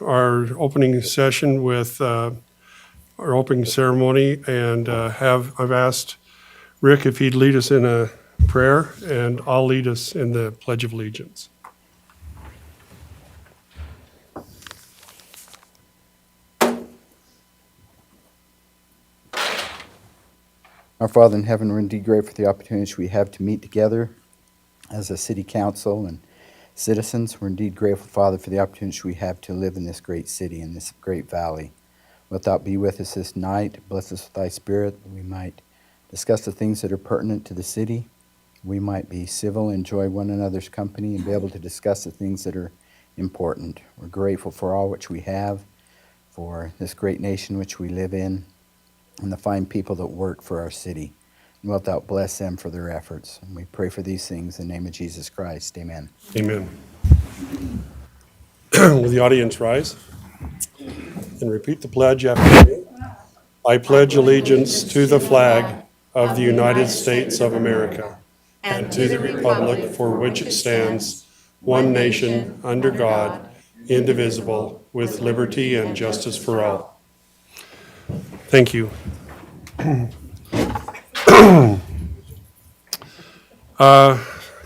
our opening session with our opening ceremony, and I've asked Rick if he'd lead us in a prayer, and I'll lead us in the Pledge of Allegiance. Our Father in heaven, we're indeed grateful for the opportunities we have to meet together as a city council and citizens. We're indeed grateful, Father, for the opportunities we have to live in this great city, in this great valley. Let thou be with us this night. Bless us with thy spirit, that we might discuss the things that are pertinent to the city. We might be civil, enjoy one another's company, and be able to discuss the things that are important. We're grateful for all which we have, for this great nation which we live in, and the fine people that work for our city. And wilt thou bless them for their efforts. And we pray for these things in the name of Jesus Christ. Amen. Amen. Will the audience rise and repeat the pledge after me? I pledge allegiance to the flag of the United States of America and to the republic for which it stands, one nation, under God, indivisible, with liberty and justice for all. Thank you.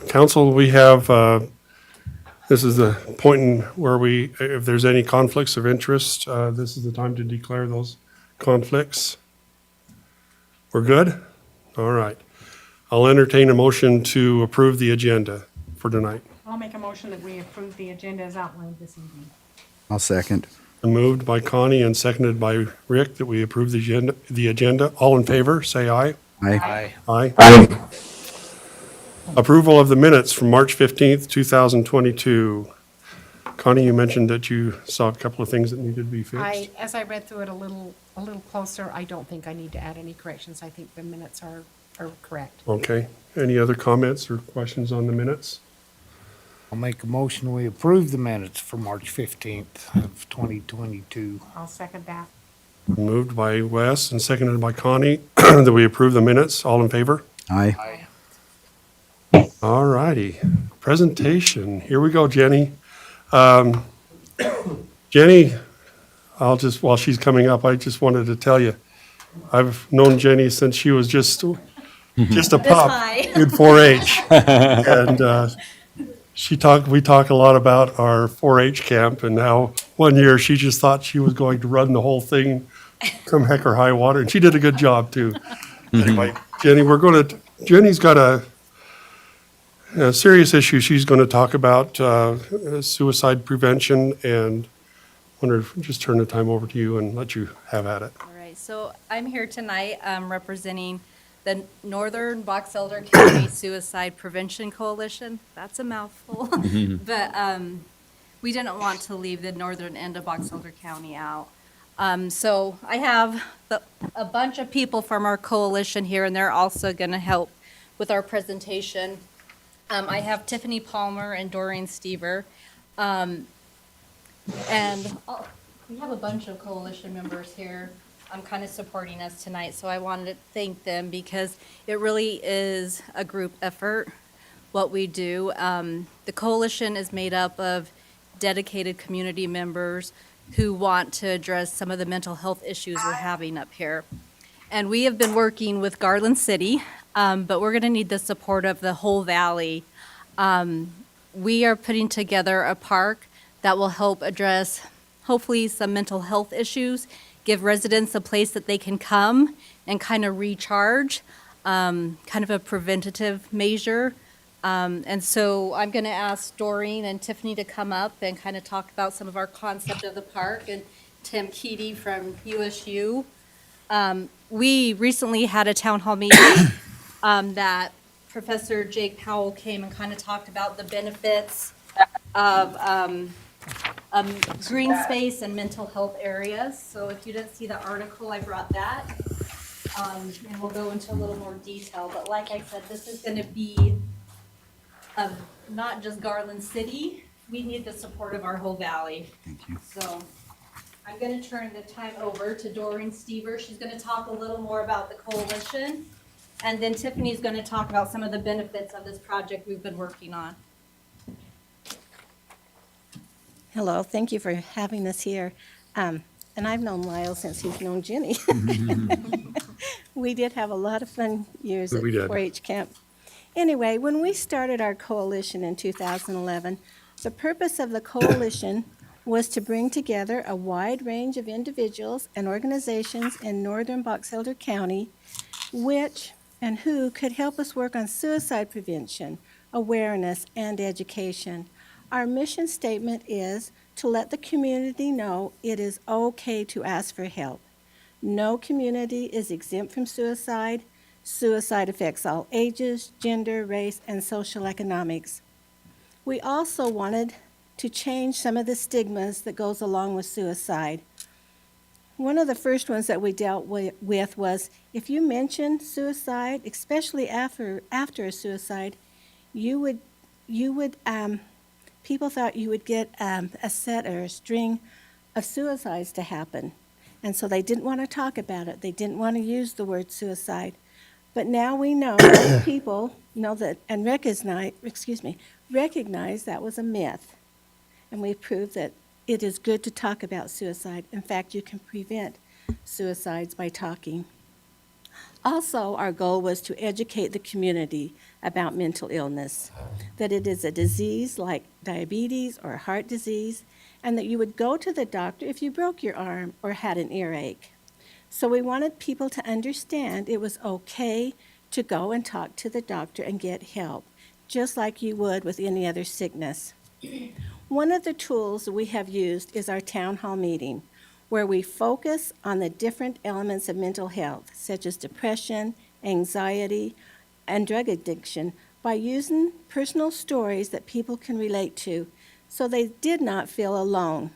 Council, we have, this is the point in where if there's any conflicts of interest, this is the time to declare those conflicts. We're good? All right. I'll entertain a motion to approve the agenda for tonight. I'll make a motion that we approve the agenda as outlined this evening. I'll second. Moved by Connie and seconded by Rick that we approve the agenda. All in favor, say aye. Aye. Aye. Approval of the minutes from March 15th, 2022. Connie, you mentioned that you saw a couple of things that needed to be fixed. As I read through it a little closer, I don't think I need to add any corrections. I think the minutes are correct. Okay. Any other comments or questions on the minutes? I'll make a motion, we approve the minutes for March 15th of 2022. I'll second that. Moved by Wes and seconded by Connie that we approve the minutes. All in favor? Aye. All righty. Presentation. Here we go, Jenny. Jenny, while she's coming up, I just wanted to tell you, I've known Jenny since she was just a pup in 4-H. And we talk a lot about our 4-H camp, and how one year she just thought she was going to run the whole thing, come heck or high water, and she did a good job too. Anyway, Jenny, Jenny's got a serious issue she's going to talk about, suicide prevention, and wonder if we just turn the time over to you and let you have at it. All right, so I'm here tonight representing the Northern Box Elder County Suicide Prevention Coalition. That's a mouthful. But we didn't want to leave the northern end of Box Elder County out. So I have a bunch of people from our coalition here, and they're also going to help with our presentation. I have Tiffany Palmer and Doreen Stever. And we have a bunch of coalition members here kind of supporting us tonight, so I wanted to thank them because it really is a group effort, what we do. The coalition is made up of dedicated community members who want to address some of the mental health issues we're having up here. And we have been working with Garland City, but we're going to need the support of the whole valley. We are putting together a park that will help address hopefully some mental health issues, give residents a place that they can come and kind of recharge, kind of a preventative measure. And so I'm going to ask Doreen and Tiffany to come up and kind of talk about some of our concept of the park, and Tim Keaty from USU. We recently had a town hall meeting that Professor Jake Powell came and kind of talked about the benefits of green space and mental health areas. So if you didn't see the article, I brought that. And we'll go into a little more detail. But like I said, this is going to be not just Garland City. We need the support of our whole valley. Thank you. So I'm going to turn the time over to Doreen Stever. She's going to talk a little more about the coalition. And then Tiffany's going to talk about some of the benefits of this project we've been working on. Hello, thank you for having us here. And I've known Lyle since he's known Jenny. We did have a lot of fun years at We did. 4-H camp. Anyway, when we started our coalition in 2011, the purpose of the coalition was to bring together a wide range of individuals and organizations in northern Box Elder County which and who could help us work on suicide prevention, awareness, and education. Our mission statement is to let the community know it is okay to ask for help. No community is exempt from suicide. Suicide affects all ages, gender, race, and social economics. We also wanted to change some of the stigmas that goes along with suicide. One of the first ones that we dealt with was if you mention suicide, especially after a suicide, people thought you would get a set or a string of suicides to happen. And so they didn't want to talk about it. They didn't want to use the word suicide. But now we know that people know that and recognize that was a myth. And we've proved that it is good to talk about suicide. In fact, you can prevent suicides by talking. Also, our goal was to educate the community about mental illness, that it is a disease like diabetes or heart disease, and that you would go to the doctor if you broke your arm or had an earache. So we wanted people to understand it was okay to go and talk to the doctor and get help, just like you would with any other sickness. One of the tools that we have used is our town hall meeting, where we focus on the different elements of mental health, such as depression, anxiety, and drug addiction, by using personal stories that people can relate to, so they did not feel alone.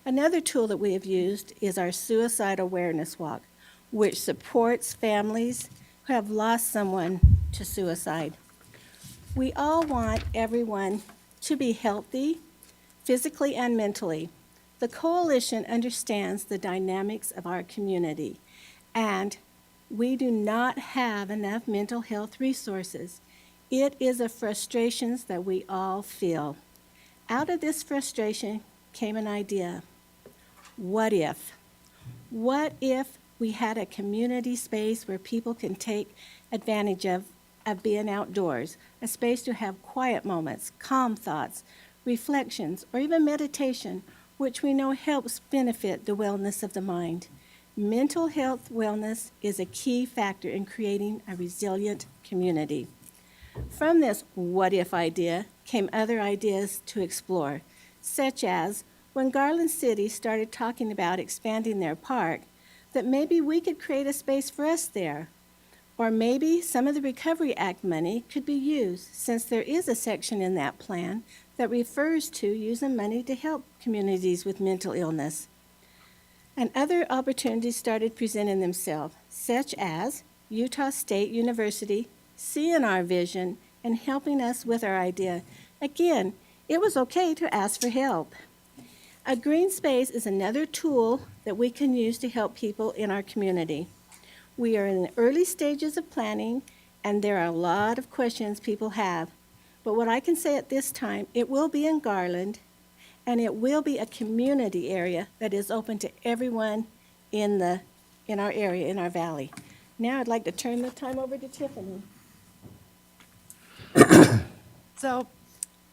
Another tool that we have used is our Suicide Awareness Walk, which supports families who have lost someone to suicide. We all want everyone to be healthy, physically and mentally. The coalition understands the dynamics of our community, and we do not have enough mental health resources. It is a frustration that we all feel. Out of this frustration came an idea. What if? What if we had a community space where people can take advantage of being outdoors, a space to have quiet moments, calm thoughts, reflections, or even meditation, which we know helps benefit the wellness of the mind. Mental health wellness is a key factor in creating a resilient community. From this what if idea came other ideas to explore, such as when Garland City started talking about expanding their park, that maybe we could create a space for us there. Or maybe some of the Recovery Act money could be used, since there is a section in that plan that refers to using money to help communities with mental illness. And other opportunities started presenting themselves, such as Utah State University seeing our vision and helping us with our idea. Again, it was okay to ask for help. A green space is another tool that we can use to help people in our community. We are in the early stages of planning, and there are a lot of questions people have. But what I can say at this time, it will be in Garland, and it will be a community area that is open to everyone in our area, in our valley. Now I'd like to turn the time over to Tiffany. So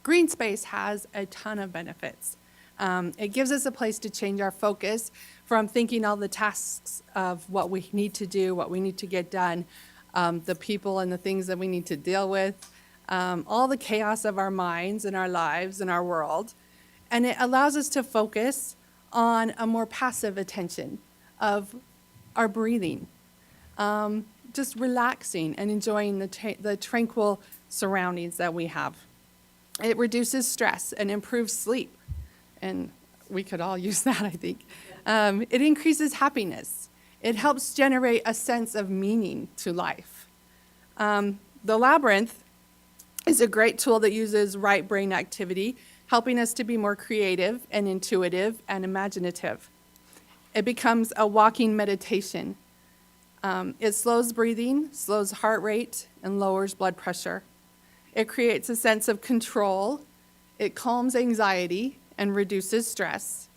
green space has a ton of benefits. It gives us a place to change our focus from thinking all the tasks of what we need to do, what we need to get done, the people and the things that we need to deal with, all the chaos of our minds and our lives and our world. And it allows us to focus on a more passive attention of our breathing, just relaxing and enjoying the tranquil surroundings that we have. It reduces stress and improves sleep. And we could all use that, I think. It increases happiness. It helps generate a sense of meaning to life. The Labyrinth is a great tool that uses right brain activity, helping us to be more creative and intuitive and imaginative. It becomes a walking meditation. It slows breathing, slows heart rate, and lowers blood pressure. It creates a sense of control. It calms anxiety and reduces stress.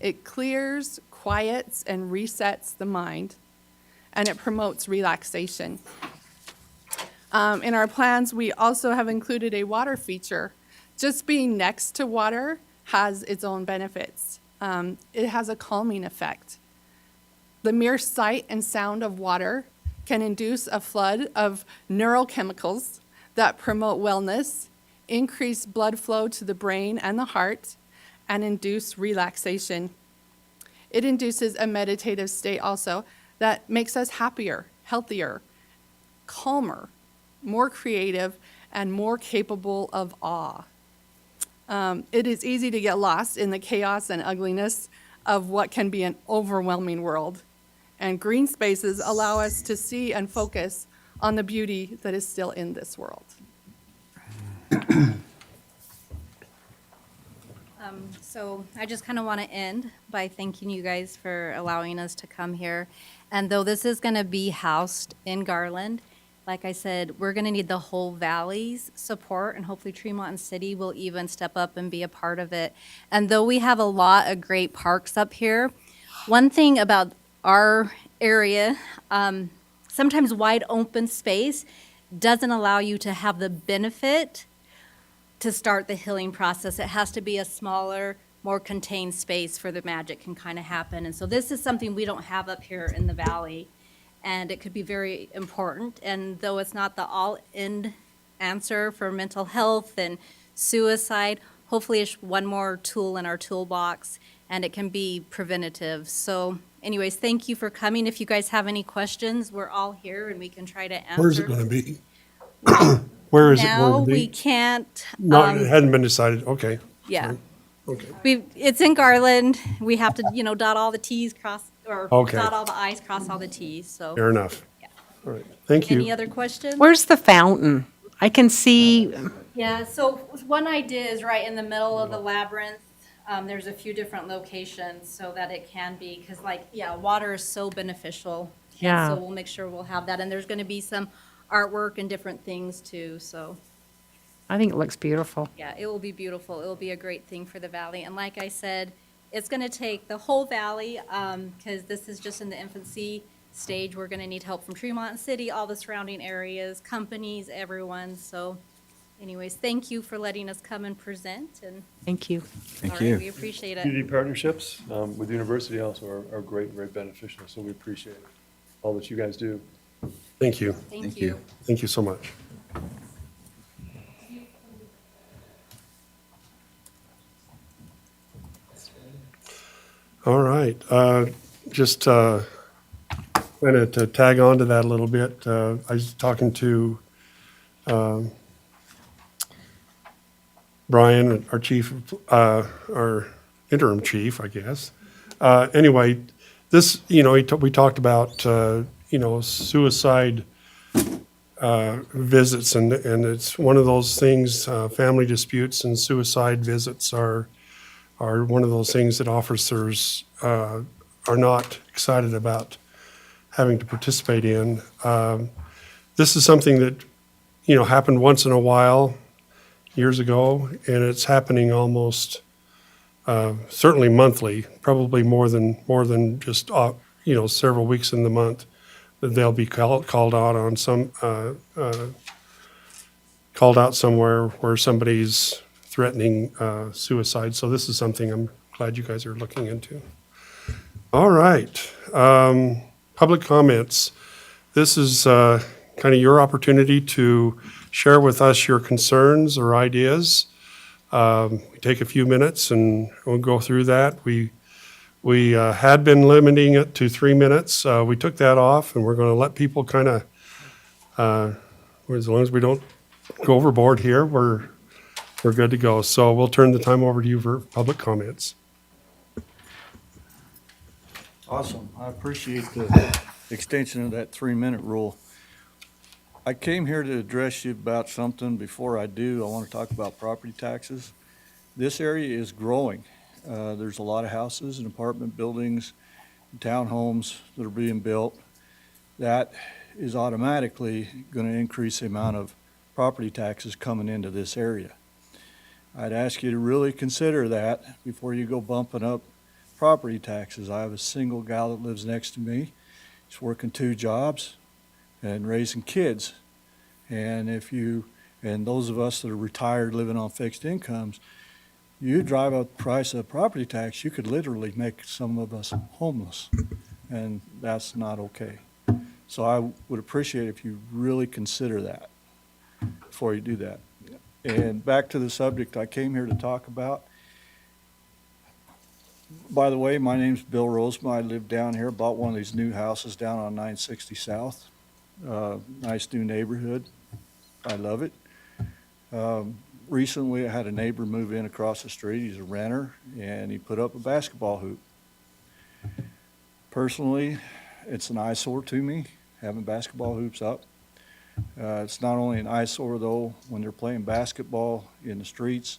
It clears, quiets, and resets the mind, and it promotes relaxation. In our plans, we also have included a water feature. Just being next to water has its own benefits. It has a calming effect. The mere sight and sound of water can induce a flood of neurochemicals that promote wellness, increase blood flow to the brain and the heart, and induce relaxation. It induces a meditative state also that makes us happier, healthier, calmer, more creative, and more capable of awe. It is easy to get lost in the chaos and ugliness of what can be an overwhelming world. And green spaces allow us to see and focus on the beauty that is still in this world. So I just kind of want to end by thanking you guys for allowing us to come here. And though this is going to be housed in Garland, like I said, we're going to need the whole valley's support, and hopefully Tremont and City will even step up and be a part of it. And though we have a lot of great parks up here, one thing about our area, sometimes wide open space doesn't allow you to have the benefit to start the healing process. It has to be a smaller, more contained space for the magic can kind of happen. And so this is something we don't have up here in the valley, and it could be very important. And though it's not the all-in answer for mental health and suicide, hopefully it's one more tool in our toolbox, and it can be preventative. So anyways, thank you for coming. If you guys have any questions, we're all here and we can try to answer. Where's it going to be? Where is it Now, going to we be? can't, No, it hadn't been decided. Okay. yeah. Okay. It's in Garland. We have to, dot all the Ts, cross, or Okay. dot all the Is, cross all the Ts, so. Fair enough. Yeah. All right. Thank Any you. other questions? Where's the fountain? I can see, Yeah, so one idea is right in the middle of the labyrinth. There's a few different locations so that it can be, because water is so beneficial. And Yeah. So we'll make sure we'll have that, and there's gonna be some artwork and different things too, so. I think it looks beautiful. Yeah, it will be beautiful. It will be a great thing for the valley. And like I said, it's going to take the whole valley, because this is just in the infancy stage. We're going to need help from Tremont City, all the surrounding areas, companies, everyone. So anyways, thank you for letting us come and present. And Thank you. Thank all right, you. we appreciate it. Community partnerships with the university also are great, very beneficial, so we appreciate all that you guys do. Thank you. Thank you. Thank you so much. All right. Just kind of to tag on to that a little bit, I was talking to Brian, our chief, our interim chief, I guess. Anyway, this, we talked about, suicide visits, and it's one of those things, family disputes and suicide visits are one of those things that officers are not excited about having to participate in. This is something that, happened once in a while, years ago, and it's happening almost certainly monthly, probably more than just several weeks in the month, that they'll be called out on called out somewhere where somebody's threatening suicide. So this is something I'm glad you guys are looking into. All right, public comments. This is kind of your opportunity to share with us your concerns or ideas. We take a few minutes and we'll go through that. We had been limiting it to 3 minutes. We took that off, and we're going to let people kind of, as long as we don't go overboard here, we're good to go. So we'll turn the time over to you for public comments. Awesome. I appreciate the extension of that 3-minute rule. I came here to address you about something. Before I do, I want to talk about property taxes. This area is growing. There's a lot of houses and apartment buildings, townhomes that are being built. That is automatically going to increase the amount of property taxes coming into this area. I'd ask you to really consider that before you go bumping up property taxes. I have a single gal that lives next to me. She's working 2 jobs and raising kids. And and those of us that are retired living on fixed incomes, you drive up the price of property tax, you could literally make some of us homeless. And that's not okay. So I would appreciate if you really consider that before you do that. And back to the subject I came here to talk about. By the way, my name's Bill Rosema. I live down here, bought one of these new houses down on 960 South. Nice new neighborhood. I love it. Recently, I had a neighbor move in across the street. He's a renter, and he put up a basketball hoop. Personally, it's an eyesore to me, having basketball hoops up. It's not only an eyesore, though, when they're playing basketball in the streets.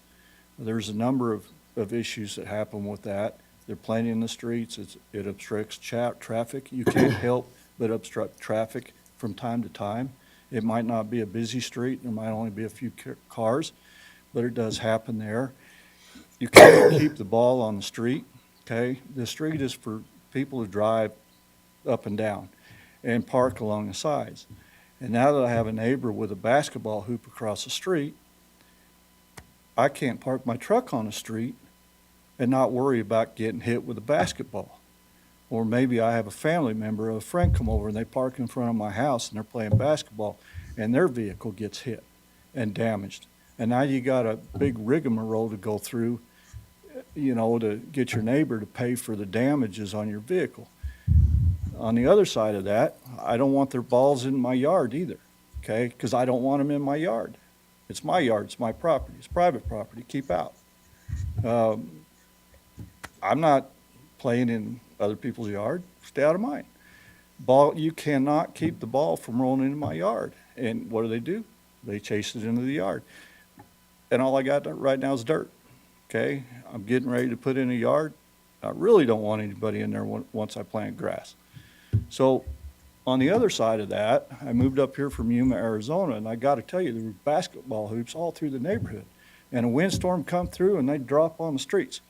There's a number of issues that happen with that. They're playing in the streets. It obstructs traffic. You can't help but obstruct traffic from time to time. It might not be a busy street. There might only be a few cars, but it does happen there. You can't keep the ball on the street, okay? The street is for people to drive up and down and park along the sides. And now that I have a neighbor with a basketball hoop across the street, I can't park my truck on the street and not worry about getting hit with a basketball. Or maybe I have a family member or a friend come over and they park in front of my house and they're playing basketball and their vehicle gets hit and damaged. And now you got a big rigmarole to go through, to get your neighbor to pay for the damages on your vehicle. On the other side of that, I don't want their balls in my yard either, okay? Because I don't want them in my yard. It's my yard, it's my property, it's private property, keep out. I'm not playing in other people's yard, stay out of mine. You cannot keep the ball from rolling into my yard. And what do? They chase it into the yard. And all I got right now is dirt, okay? I'm getting ready to put in a yard. I really don't want anybody in there once I plant grass. So on the other side of that, I moved up here from Yuma, Arizona, and I got to tell you, there were basketball hoops all through the neighborhood. And a windstorm come through and they'd drop on the streets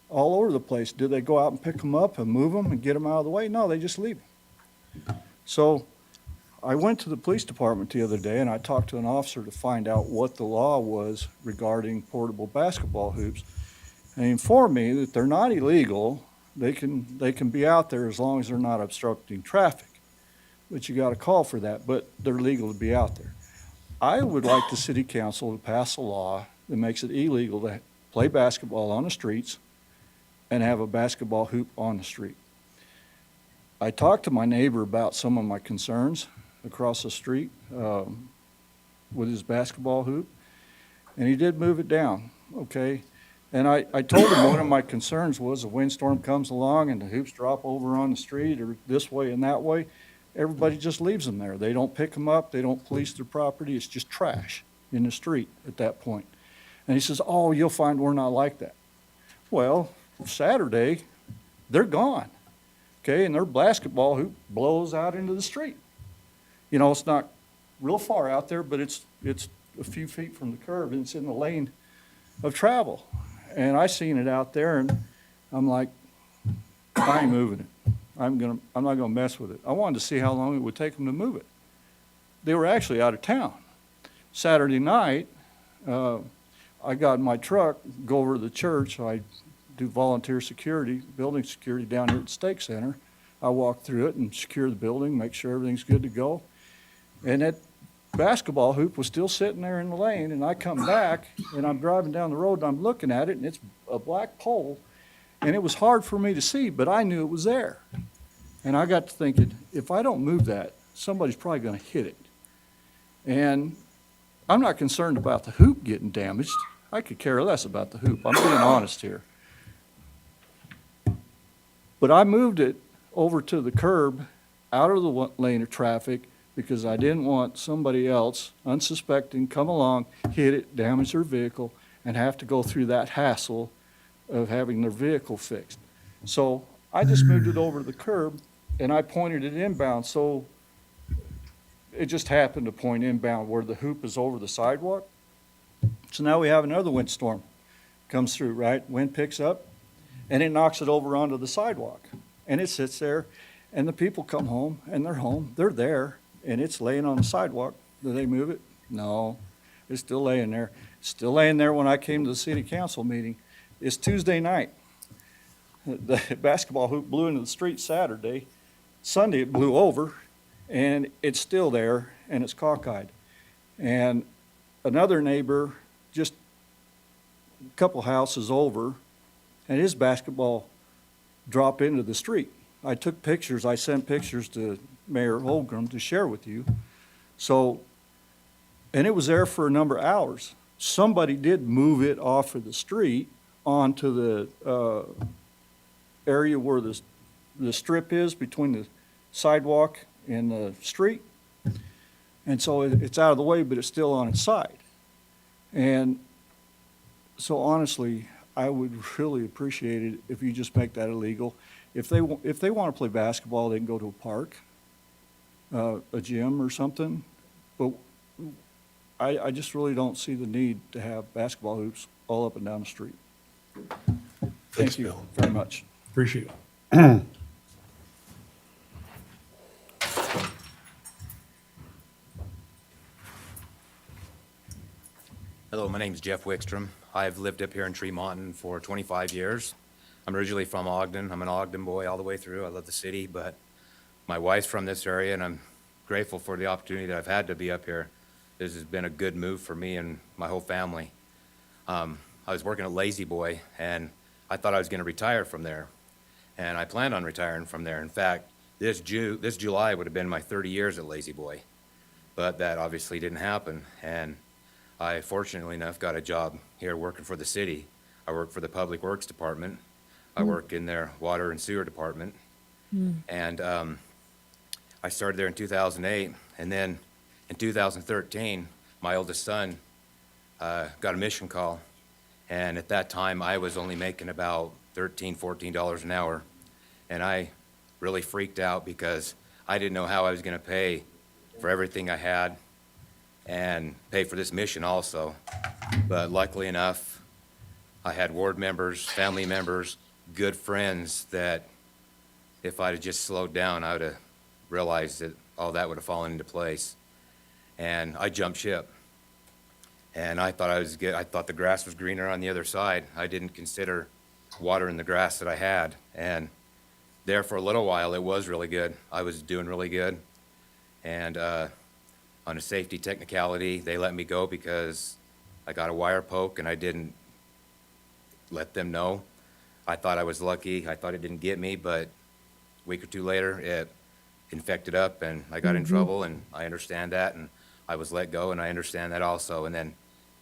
all over the place. Did they go out and pick them up and move them and get them out of the way? No, they just leave them. So I went to the police department the other day and I talked to an officer to find out what the law was regarding portable basketball hoops. And he informed me that they're not illegal. They can be out there as long as they're not obstructing traffic. But you got to call for that, but they're legal to be out there. I would like the city council to pass a law that makes it illegal to play basketball on the streets and have a basketball hoop on the street. I talked to my neighbor about some of my concerns across the street with his basketball hoop, and he did move it down, okay? And I told him one of my concerns was a windstorm comes along and the hoops drop over on the street or this way and that way. Everybody just leaves them there. They don't pick them up. They don't police their property. It's just trash in the street at that point. And he says, oh, you'll find we're not like that. Well, Saturday, they're gone, okay? And their basketball hoop blows out into the street. It's not real far out there, but it's a few feet from the curb and it's in the lane of travel. And I seen it out there and I'm like, I ain't moving it. I'm not gonna mess with it. I wanted to see how long it would take them to move it. They were actually out of town. Saturday night, I got in my truck, go over to the church. I do volunteer security, building security down here at the Stake Center. I walk through it and secure the building, make sure everything's good to go. And that basketball hoop was still sitting there in the lane, and I come back and I'm driving down the road and I'm looking at it and it's a black pole, and it was hard for me to see, but I knew it was there. And I got to thinking, if I don't move that, somebody's probably gonna hit it. And I'm not concerned about the hoop getting damaged. I could care less about the hoop. I'm being honest here. But I moved it over to the curb, out of the lane of traffic, because I didn't want somebody else, unsuspecting, come along, hit it, damage their vehicle, and have to go through that hassle of having their vehicle fixed. So I just moved it over to the curb, and I pointed it inbound, so it just happened to point inbound where the hoop is over the sidewalk. So now we have another windstorm comes through, right? Wind picks up and it knocks it over onto the sidewalk. And it sits there and the people come home and they're home, they're there, and it's laying on the sidewalk. Do they move it? No, it's still laying there. Still laying there when I came to the city council meeting. It's Tuesday night. The basketball hoop blew into the street Saturday. Sunday it blew over and it's still there and it's cockeyed. And another neighbor just a couple houses over, and his basketball dropped into the street. I took pictures, I sent pictures to Mayor Holmgren to share with you. So, and it was there for a number of hours. Somebody did move it off of the street onto the area where the strip is between the sidewalk and the street. And so it's out of the way, but it's still on its side. And so honestly, I would really appreciate it if you just make that illegal. If they want to play basketball, they can go to a park, a gym or something. But I just really don't see the need to have basketball hoops all up and down the street. Thank you very much. Appreciate it. Hello, my name is Jeff Wickstrom. I've lived up here in Tremonton for 25 years. I'm originally from Ogden. I'm an Ogden boy all the way through. I love the city, but my wife's from this area, and I'm grateful for the opportunity that I've had to be up here. This has been a good move for me and my whole family. I was working at Lazy Boy, and I thought I was going to retire from there, and I planned on retiring from there. In fact, this July would have been my 30 years at Lazy Boy, but that obviously didn't happen, and I, fortunately enough, got a job here working for the city. I work for the Public Works Department. I work in their Water and Sewer Department. And I started there in 2008. And then in 2013, my oldest son got a mission call. And at that time, I was only making about $13, $14 an hour. And I really freaked out because I didn't know how I was going to pay for everything I had and pay for this mission also. But luckily enough, I had ward members, family members, good friends that if I'd have just slowed down, I would have realized that all that would have fallen into place. And I jumped ship. And I thought I was good. I thought the grass was greener on the other side. I didn't consider watering the grass that I had. And there for a little while, it was really good. I was doing really good. And on a safety technicality, they let me go because I got a wire poke and I didn't let them know. I thought I was lucky. I thought it didn't get me, but a week or two later, it infected up and I got in trouble, and I understand that, and I was let go, and I understand that also. And then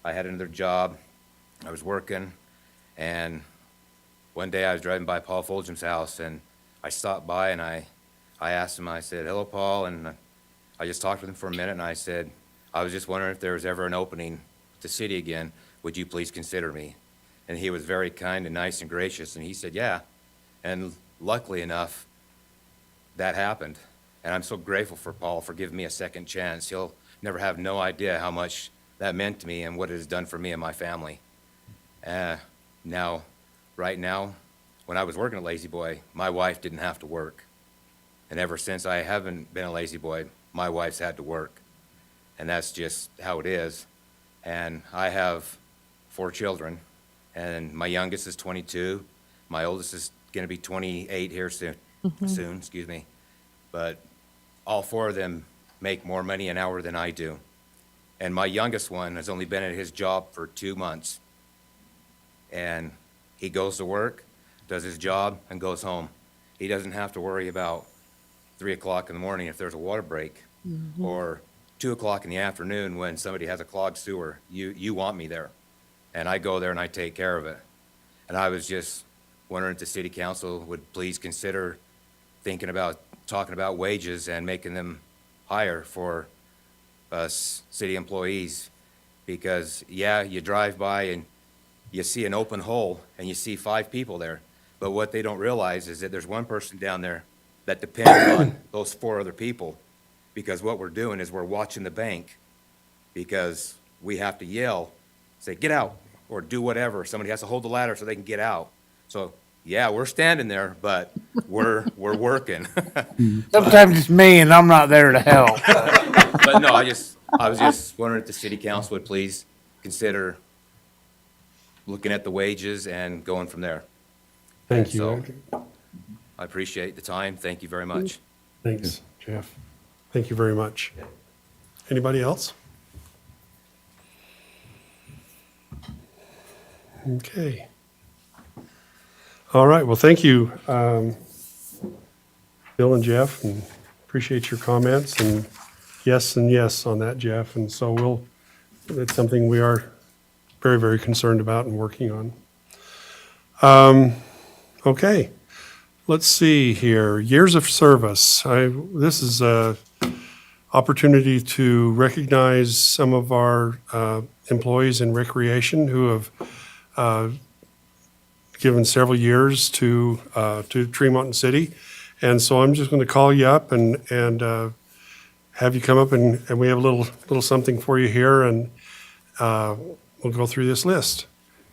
I had another job. I was working, and one day I was driving by Paul Fulgham's house, and I stopped by and I asked him, I said, "Hello, Paul," and I just talked with him for a minute, and I said, "I was just wondering if there was ever an opening with the city again. Would you please consider me?" And he was very kind and nice and gracious, and he said, "Yeah." And luckily enough, that happened. And I'm so grateful for Paul for giving me a second chance. He'll never have no idea how much that meant to me and what it has done for me and my family. Right now, when I was working at Lazy Boy, my wife didn't have to work. And ever since I haven't been a Lazy Boy, my wife's had to work. And that's just how it is. And I have 4 children, and my youngest is 22. My oldest is going to be 28 here soon, excuse me. But all 4 of them make more money an hour than I do. And my youngest one has only been at his job for 2 months. And he goes to work, does his job, and goes home. He doesn't have to worry about 3 o'clock in the morning if there's a water break, or 2 o'clock in the afternoon when somebody has a clogged sewer. You want me there. And I go there and I take care of it. And I was just wondering if the city council would please consider talking about wages and making them higher for us city employees. Because, yeah, you drive by and you see an open hole and you see 5 people there. But what they don't realize is that there's one person down there that depends on those 4 other people. Because what we're doing is we're watching the bank, because we have to yell say, get out, or do whatever. Somebody has to hold the ladder so they can get out. So, yeah, we're standing there, but we're working. Sometimes it's me and I'm not there to help. But no, I was just wondering if the city council would please consider looking at the wages and going from there. Thank you, So- Andrew. I appreciate the time. Thank you very much. Thanks, Jeff. Thank you very much. Anybody else? Okay. All right, well, thank you, Bill and Jeff, and appreciate your comments, and yes on that, Jeff. And so it's something we are very, very concerned about and working on. Okay. Let's see here. Years of service. This is a opportunity to recognize some of our employees in recreation who have given several years to Tremont City. And so I'm just going to call you up and have you come up, and we have a little something for you here, and we'll go through this list.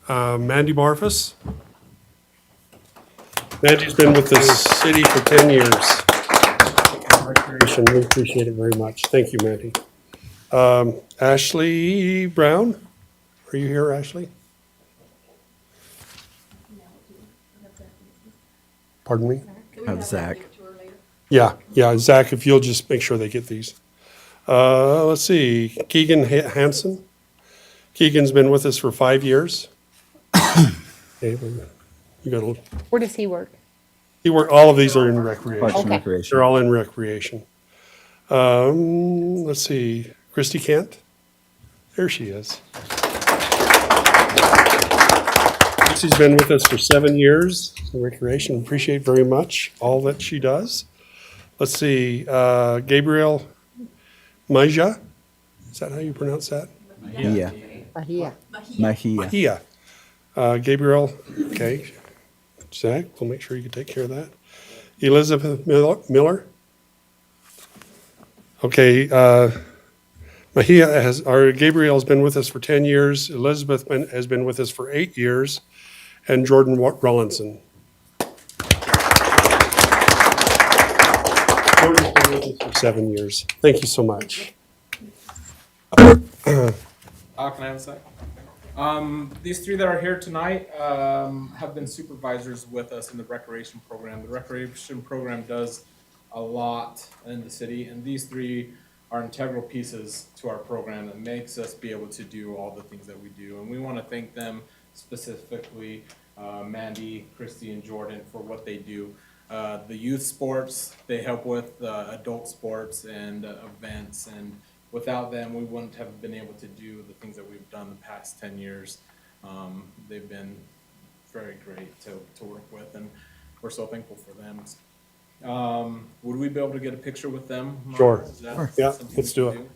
Mandy Barfus. Mandy's been with the city for 10 years. Recreation, we appreciate it very much. Thank you, Mandy. Ashley Brown, are you here, Ashley? Pardon me? Have Zach. Yeah, Zach, if you'll just make sure they get these. Let's see, Keegan Hansen. Keegan's been with us for 5 years. Okay, you got a, Where does he work? all of these are in recreation. Parks and Okay. Recreation. They're all in recreation. Let's see, Christy Kent. There she is. Christy's been with us for 7 years in recreation. Appreciate very much all that she does. Let's see, Gabriel Maja. Is that how you pronounce that? Mahia. Yeah. Mahia. Mahia. Gabriel, okay. Zach, we'll make sure you can take care of that. Elizabeth Miller. Okay, Gabriel's been with us for 10 years. Elizabeth has been with us for 8 years. And Jordan Rollinson. Jordan's been with us for 7 years. Thank you so much. Can I have a sec? These three that are here tonight have been supervisors with us in the recreation program. The recreation program does a lot in the city, and these three are integral pieces to our program that makes us be able to do all the things that we do. And we want to thank them specifically, Mandy, Christy, and Jordan, for what they do. The youth sports, they help with adult sports and events, and without them, we wouldn't have been able to do the things that we've done the past 10 years. They've been very great to work with, and we're so thankful for them. Would we be able to get a picture with them? Sure. Is that Sure. Yeah, something let's we do can it.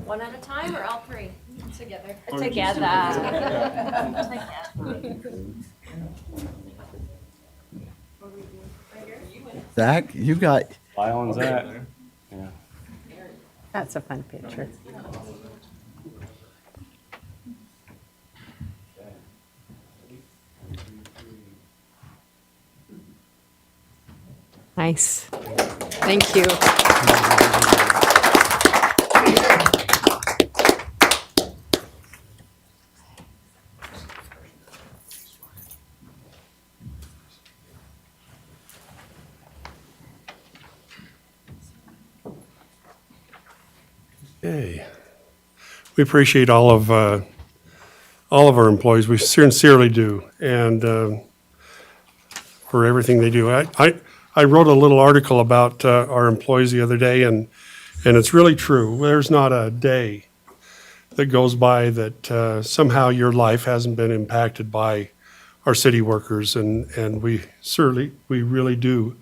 One at a time or all three together? Zach, you got, Island's at. That's a fun picture. Nice. Thank you. Okay. We appreciate all of our employees. We sincerely do, and for everything they do. I wrote a little article about our employees the other day, and it's really true. There's not a day that goes by that somehow your life hasn't been impacted by our city workers, and we really do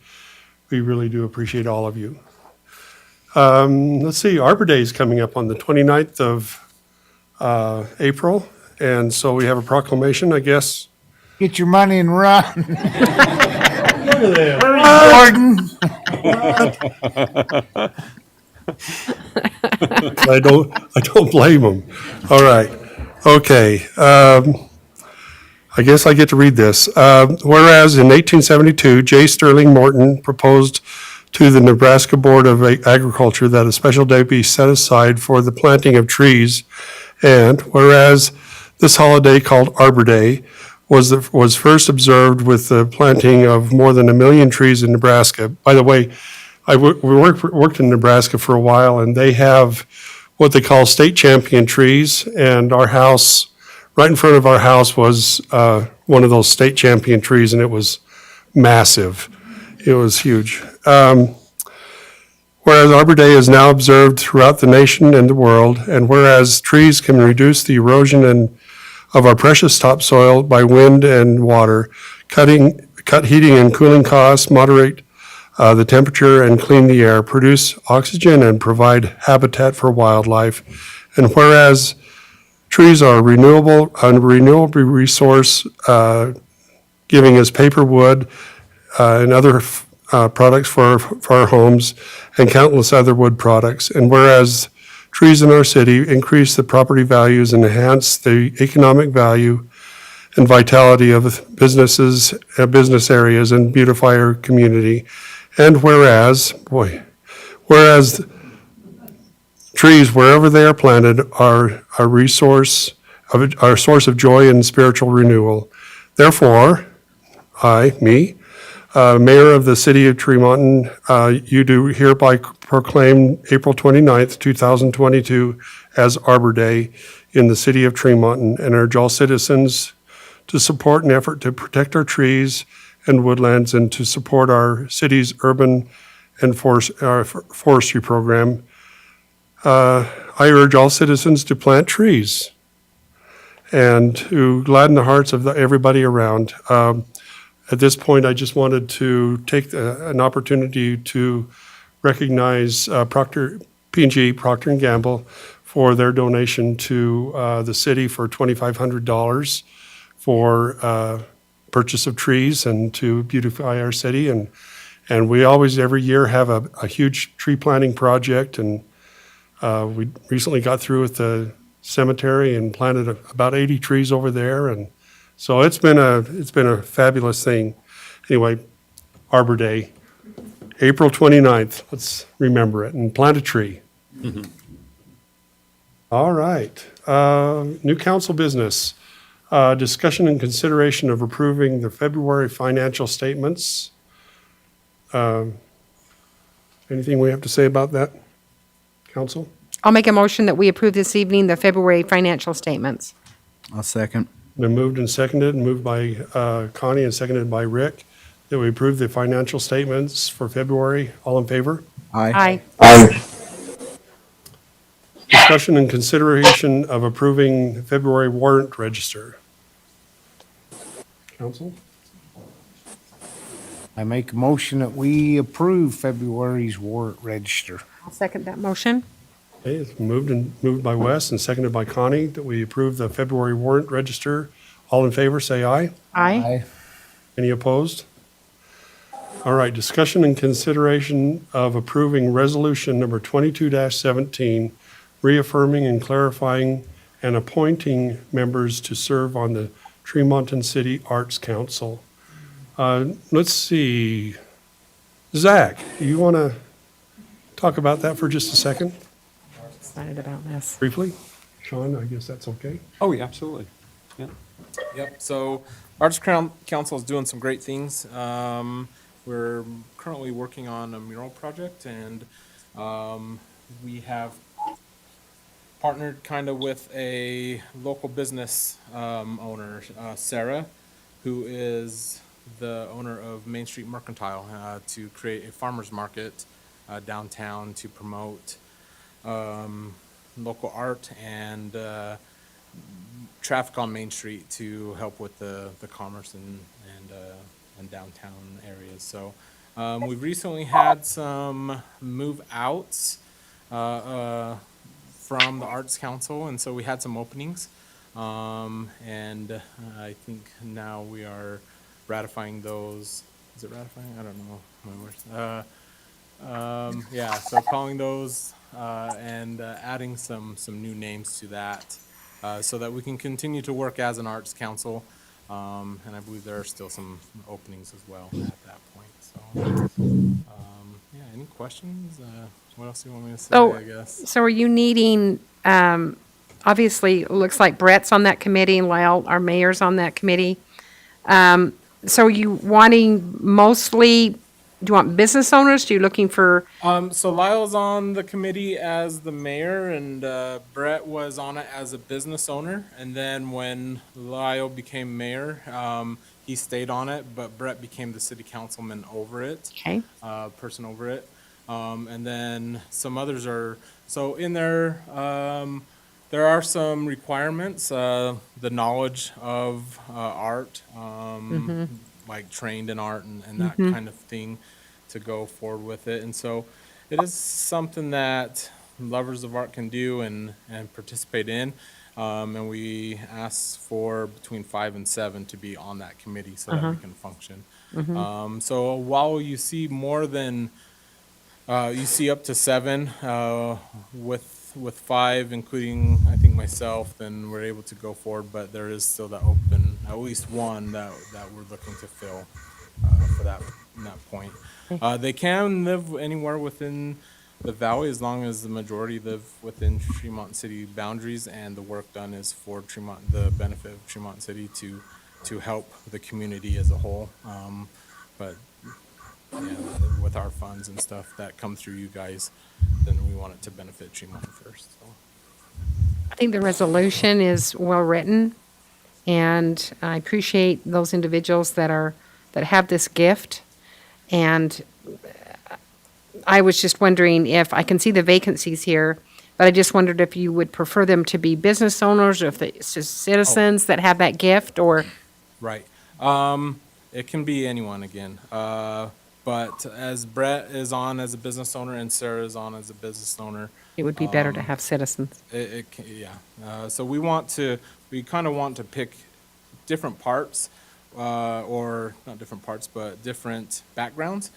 appreciate all of you. Let's see, Arbor Day is coming up on the 29th of April, and so we have a proclamation, I guess. Get your money and run. Look at that. Gordon. I don't blame them. All right. Okay. I guess I get to read this. Whereas in 1872, J. Sterling Morton proposed to the Nebraska Board of Agriculture that a special day be set aside for the planting of trees. And whereas this holiday called Arbor Day was first observed with the planting of more than 1 million trees in Nebraska. By the way, we worked in Nebraska for a while, and they have what they call state champion trees, and our house, right in front of our house was one of those state champion trees, and it was massive. It was huge. Whereas Arbor Day is now observed throughout the nation and the world, and whereas trees can reduce the erosion of our precious topsoil by wind and water, cut heating and cooling costs, moderate the temperature and clean the air, produce oxygen and provide habitat for wildlife. And whereas trees are a renewable resource, giving us paper, wood, and other products for our homes, and countless other wood products. And whereas trees in our city increase the property values and enhance the economic value and vitality of businesses, business areas, and beautify our community. And whereas trees, wherever they are planted, are a source of joy and spiritual renewal. Therefore, Mayor of the City of Tremonton, you do hereby proclaim April 29th, 2022 as Arbor Day in the City of Tremonton, and urge all citizens to support an effort to protect our trees and woodlands and to support our city's urban and forestry program. I urge all citizens to plant trees and to gladden the hearts of everybody around. At this point, I just wanted to take an opportunity to recognize P&G, Procter & Gamble, for their donation to the city for $2,500 for purchase of trees and to beautify our city. And we always, every year, have a huge tree planting project. And we recently got through with the cemetery and planted about 80 trees over there. And so it's been a fabulous thing. Anyway, Arbor Day, April 29th. Let's remember it and plant a tree. Mm-hmm. All right. New council business. Discussion and consideration of approving the February financial statements. Anything we have to say about that, council? I'll make a motion that we approve this evening the February financial statements. I'll second. Been moved and seconded, moved by Connie and seconded by Rick, that we approve the financial statements for February. All in favor? Aye. Discussion and consideration of approving February warrant register. Council? I make a motion that we approve February's warrant register. I'll second that motion. Okay, it's moved by Wes and seconded by Connie that we approve the February warrant register. All in favor, say aye. Aye. Any opposed? All right, discussion and consideration of approving resolution number 22-17, reaffirming and clarifying and appointing members to serve on the Tremonton City Arts Council. Let's see. Zach, do you want to talk about that for just a second, Excited about this. briefly? Sean, I guess that's okay. Oh, yeah, absolutely. Yeah. Yep, so Arts Council is doing some great things. We're currently working on a mural project, and we have partnered kind of with a local business owner, Sarah, who is the owner of Main Street Mercantile, to create a farmer's market downtown to promote local art and traffic on Main Street to help with the commerce and downtown areas. So we've recently had some move outs from the Arts Council, and so we had some openings. And I think now we are ratifying those. Is it ratifying? I don't know my words. Yeah, so calling those and adding some new names to that so that we can continue to work as an arts council. And I believe there are still some openings as well at that point. So, yeah, any questions? What else do you want me to say, I guess? So are you needing, obviously, it looks like Brett's on that committee, and Lyle, our mayor's on that committee. So are you wanting mostly, do you want business owners? Do you looking for, So Lyle's on the committee as the mayor, and Brett was on it as a business owner. And then when Lyle became mayor, he stayed on it, but Brett became the city councilman over it. okay? Person over it. And then some others are, so in there, there are some requirements, the knowledge of art, like trained in art and that kind of thing to go forward with it. And so it is something that lovers of art can do and participate in. And we ask for between 5 and 7 to be on that committee so that we can function. So while you see more than you see up to 7 with 5, including I think myself, then we're able to go forward. But there is still that open, at least one that we're looking to fill for that point. They can live anywhere within the valley as long as the majority live within Tremont City boundaries, and the work done is for Tremont, the benefit of Tremont City to help the community as a whole. But yeah, with our funds and stuff that come through you guys, then we want it to benefit Tremont first. So. I think the resolution is well-written, and I appreciate those individuals that have this gift. And I was just wondering if, I can see the vacancies here, but I just wondered if you would prefer them to be business owners, or if it's just citizens that have that gift, or? Right. It can be anyone again. But as Brett is on as a business owner and Sarah is on as a business owner, It would be better to have citizens. So we kind of want to pick different parts, or not different parts, but different backgrounds.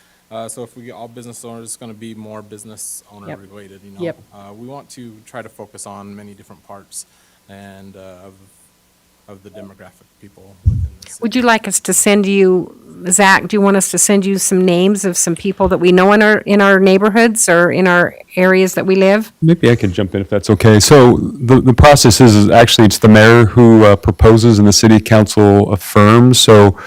So if we get all business owners, it's going to be more business owner Yep. related. Yep. We want to try to focus on many different parts and of the demographic of people within the city. Would you like us to send you, Zach, do you want us to send you some names of some people that we know in our neighborhoods or in our areas that we live? Maybe I could jump in if that's okay. So the process is actually it's the mayor who proposes and the city council affirms. So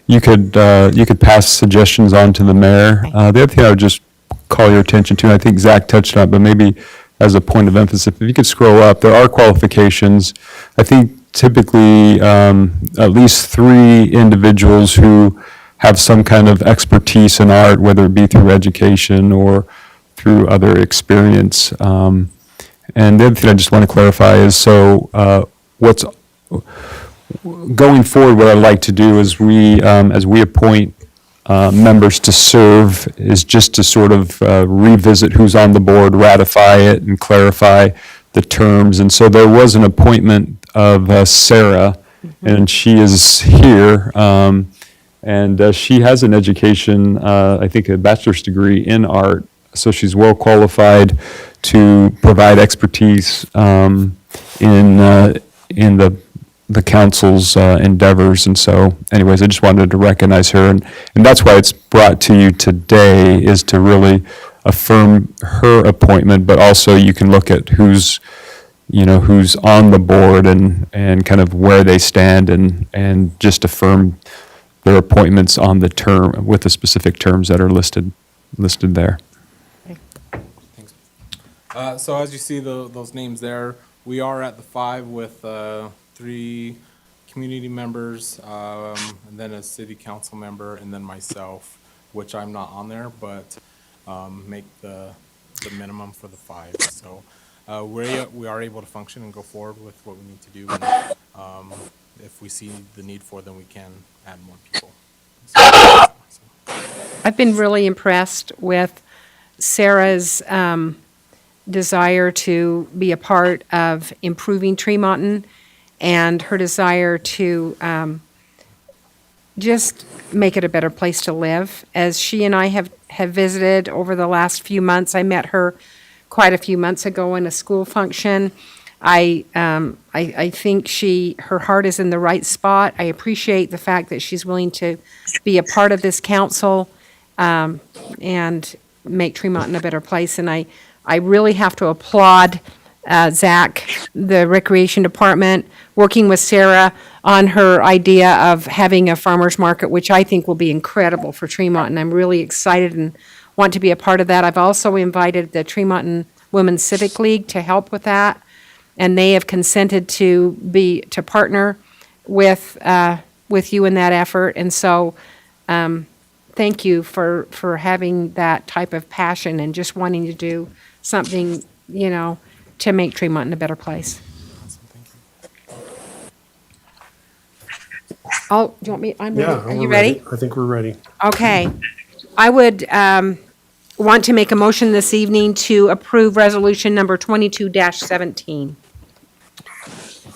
you could pass suggestions on to the mayor. The other thing I would just call your attention to, and I think Zach touched on it, but maybe as a point of emphasis, if you could scroll up, there are qualifications. I think typically at least 3 individuals who have some kind of expertise in art, whether it be through education or through other experience. And the other thing I just want to clarify is, what's going forward, what I'd like to do is as we appoint members to serve, is just to sort of revisit who's on the board, ratify it, and clarify the terms. And so there was an appointment of Sarah, and she is here. And she has an education, I think a bachelor's degree in art, so she's well qualified to provide expertise in the council's endeavors. And so anyways, I just wanted to recognize her, and that's why it's brought to you today, is to really affirm her appointment, but also you can look at who's on the board and kind of where they stand, and just affirm their appointments on the term with the specific terms that are listed there. So as you see those names there, we are at the 5 with 3 community members, and then a city council member, and then myself, which I'm not on there, but make the minimum for the 5. So we are able to function and go forward with what we need to do. And, if we see the need for them, we can add more people. I've been really impressed with Sarah's desire to be a part of improving Tremonton, and her desire to just make it a better place to live. As she and I have visited over the last few months, I met her quite a few months ago in a school function. I think her heart is in the right spot. I appreciate the fact that she's willing to be a part of this council and make Tremont a better place. And I really have to applaud Zach, the Recreation Department, working with Sarah on her idea of having a farmer's market, which I think will be incredible for Tremont, and I'm really excited and want to be a part of that. I've also invited the Tremont Women's Civic League to help with that, and they have consented to partner with you in that effort. And so, thank you for having that type of passion and just wanting to do something, to make Tremont a better place. Oh, do you want me? I'm ready. Yeah. Are we're you ready? I think we're ready. Okay. I would want to make a motion this evening to approve resolution number 22-17.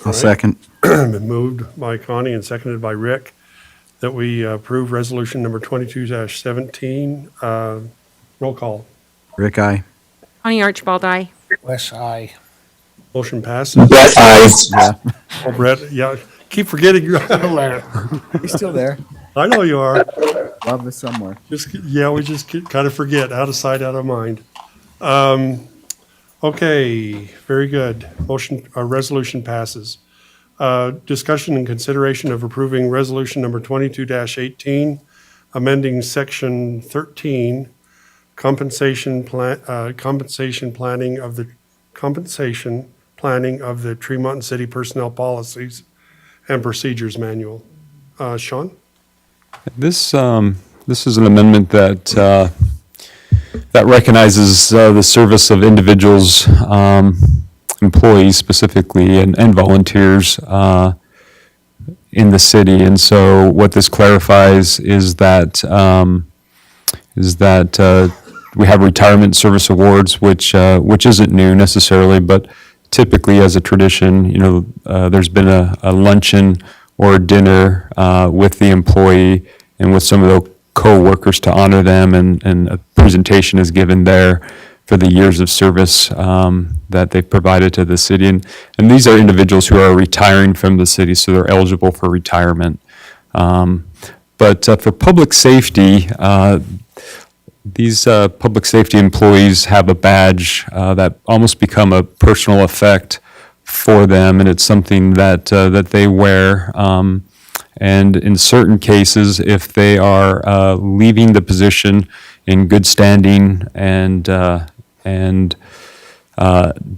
I'll second. Been moved by Connie and seconded by Rick that we approve resolution number 22-17. Roll call. Rick, aye. Connie Archibald, aye. Wes, aye. Motion passes. Yeah. Oh, Brett, yeah, keep forgetting you. Still there. He's still there. I know you are. Love is somewhere. We just kind of forget, out of sight, out of mind. Okay, very good. Resolution passes. Discussion and consideration of approving resolution number 22-18, amending section 13, compensation planning of the Tremont City Personnel Policies and Procedures Manual. Sean? This is an amendment that recognizes the service of individuals, employees specifically, and volunteers in the city. And so what this clarifies is that we have retirement service awards, which isn't new necessarily, but typically as a tradition, there's been a luncheon or a dinner with the employee and with some of the co-workers to honor them, and a presentation is given there for the years of service that they've provided to the city. And these are individuals who are retiring from the city, so they're eligible for retirement. But for public safety, these public safety employees have a badge that almost become a personal effect for them, and it's something that they wear. And in certain cases, if they are leaving the position in good standing and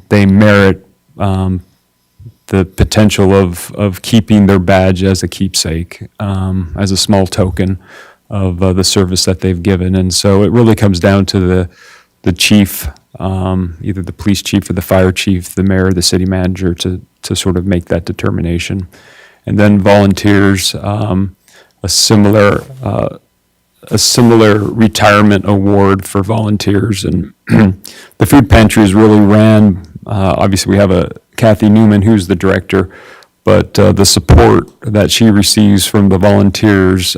they merit the potential of keeping their badge as a keepsake, as a small token of the service that they've given. And so it really comes down to the chief, either the police chief or the fire chief, the mayor, or the city manager to sort of make that determination. And then volunteers, a similar retirement award for volunteers. And the food pantry is really ran, obviously we have Kathy Newman, who's the director, but the support that she receives from the volunteers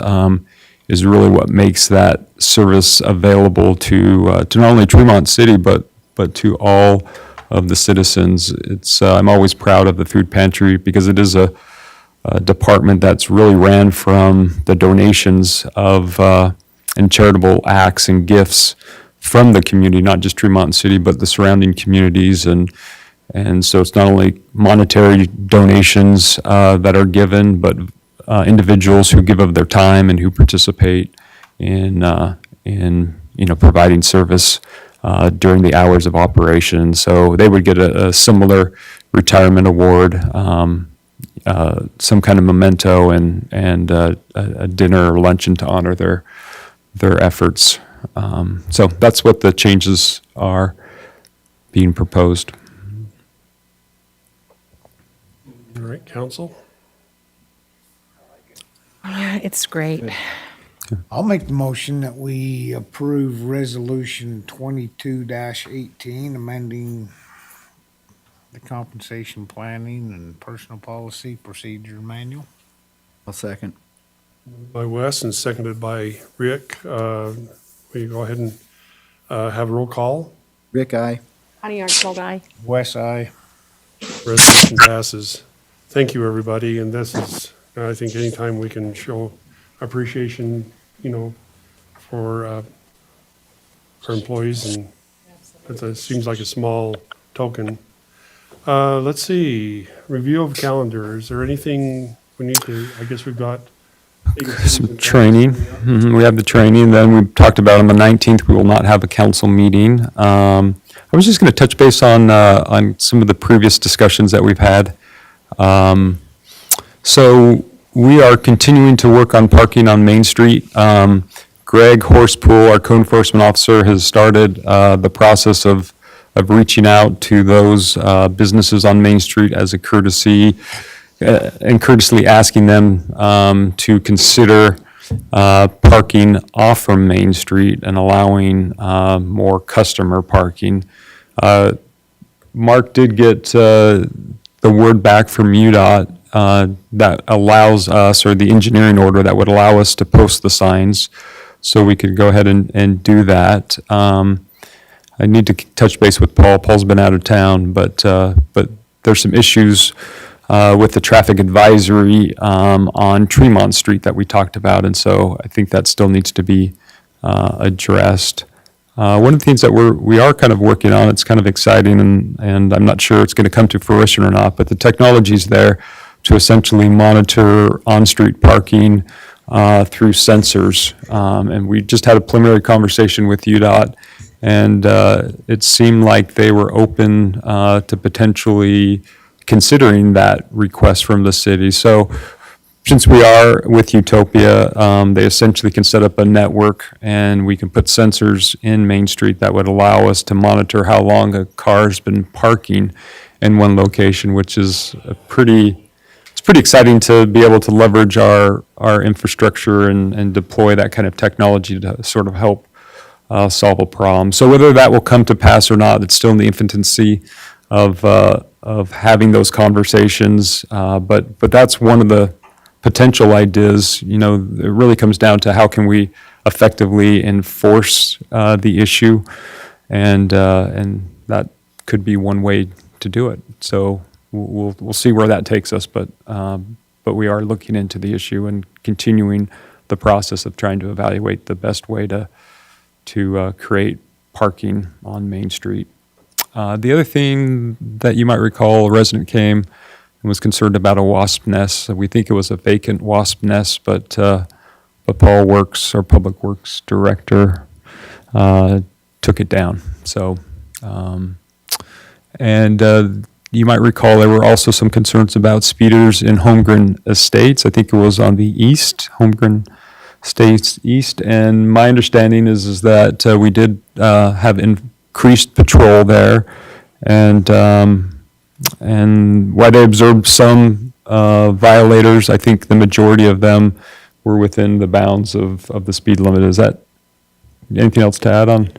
is really what makes that service available to not only Tremont City, but to all of the citizens. I'm always proud of the food pantry because it is a department that's really ran from the donations of and charitable acts and gifts from the community, not just Tremont City, but the surrounding communities. And so it's not only monetary donations that are given, but individuals who give of their time and who participate in providing service during the hours of operation. So they would get a similar retirement award, some kind of memento, and a dinner or luncheon to honor their efforts. So that's what the changes are being proposed. All right, council? Yeah, it's great. I'll make the motion that we approve resolution 22-18, amending the compensation planning and personal policy procedure manual. I'll second. By Wes and seconded by Rick. We go ahead and have a roll call. Rick, aye. Honey, Archibald, aye. West Eye. Resolution passes. Thank you, everybody, and this is, I think anytime we can show appreciation, for our employees, and it seems like a small token. Let's see, review of calendar. Is there anything we need to, I guess we've got. Some training. We have the training. Then we talked about on the 19th, we will not have a council meeting. I was just going to touch base on some of the previous discussions that we've had. So we are continuing to work on parking on Main Street. Greg Horsepool, our code enforcement officer, has started the process of reaching out to those businesses on Main Street as a courtesy, and courteously asking them to consider parking off from Main Street and allowing more customer parking. Mark did get the word back from UDOT that allows us, or the engineering order that would allow us to post the signs, so we could go ahead and do that. I need to touch base with Paul. Paul's been out of town, but there's some issues with the traffic advisory on Tremont Street that we talked about, and so I think that still needs to be addressed. One of the things that we are kind of working on, it's kind of exciting, and I'm not sure it's going to come to fruition or not, but the technology's there to essentially monitor on-street parking through sensors. And we just had a preliminary conversation with UDOT, and it seemed like they were open to potentially considering that request from the city. So since we are with Utopia, they essentially can set up a network, and we can put sensors in Main Street that would allow us to monitor how long a car's been parking in one location, which is it's pretty exciting to be able to leverage our infrastructure and deploy that kind of technology to sort of help solve a problem. So whether that will come to pass or not, it's still in the infancy of having those conversations, but that's one of the potential ideas. It really comes down to how can we effectively enforce the issue, and that could be one way to do it. So we'll see where that takes us, but we are looking into the issue and continuing the process of trying to evaluate the best way to create parking on Main Street. The other thing that you might recall, a resident came and was concerned about a wasp nest. We think it was a vacant wasp nest, but Paul Works, our Public Works Director, took it down. So, you might recall there were also some concerns about speeders in Holmgren Estates. I think it was on the east, Holmgren Estates East. And my understanding is that we did have increased patrol there, and while they observed some violators, I think the majority of them were within the bounds of the speed limit. Is that anything else to add on?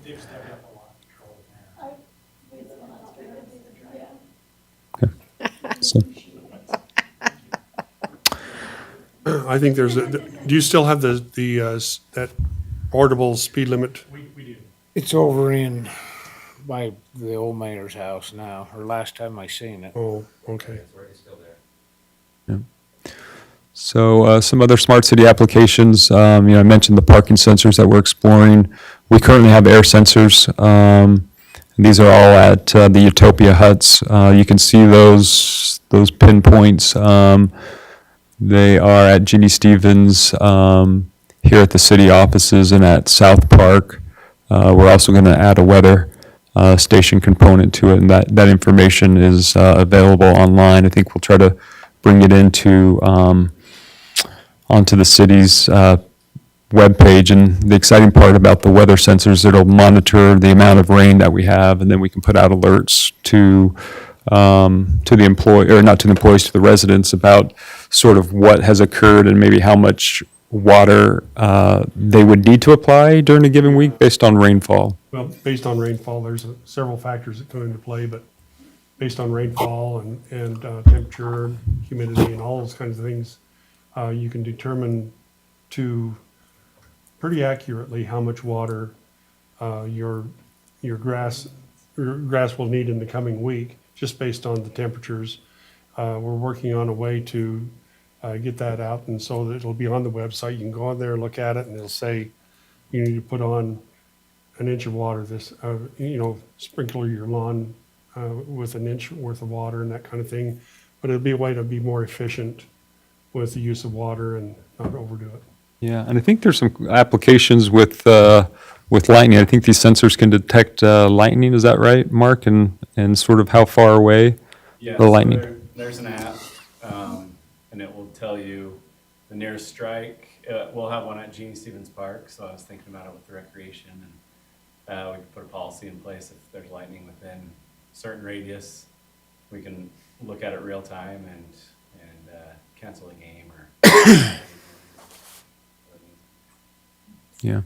Okay. So, I think do you still have that portable speed limit? It's over in by the old mayor's house now, or last time I seen it. Oh, okay. So some other smart city applications, I mentioned the parking sensors that we're exploring. We currently have air sensors. These are all at the Utopia huts. You can see those pinpoints. They are at Ginny Stevens, here at the city offices, and at South Park. We're also going to add a weather station component to it, and that information is available online. I think we'll try to bring it onto the city's webpage. And the exciting part about the weather sensors, it'll monitor the amount of rain that we have, and then we can put out alerts to the employee, or not to the employees, to the residents about sort of what has occurred and maybe how much water they would need to apply during a given week based on rainfall. Well, based on rainfall, there's several factors that come into play, but based on rainfall and temperature, humidity, and all those kinds of things, you can determine to pretty accurately how much water your grass will need in the coming week, just based on the temperatures. We're working on a way to get that out, and so that it'll be on the website. You can go on there, look at it, and it'll say you need to put on an inch of water, sprinkle your lawn with an inch worth of water and that kind of thing. But it'll be a way to be more efficient with the use of water and not overdo it. Yeah, and I think there's some applications with lightning. I think these sensors can detect lightning. Is that right, Mark? And sort of how far away Yeah, the lightning? so there's an app, and it will tell you the nearest strike. We'll have one at Genie Stevens Park, so I was thinking about it with the recreation, and we could put a policy in place if there's lightning within a certain radius. We can look at it real time and cancel a game or. Yeah.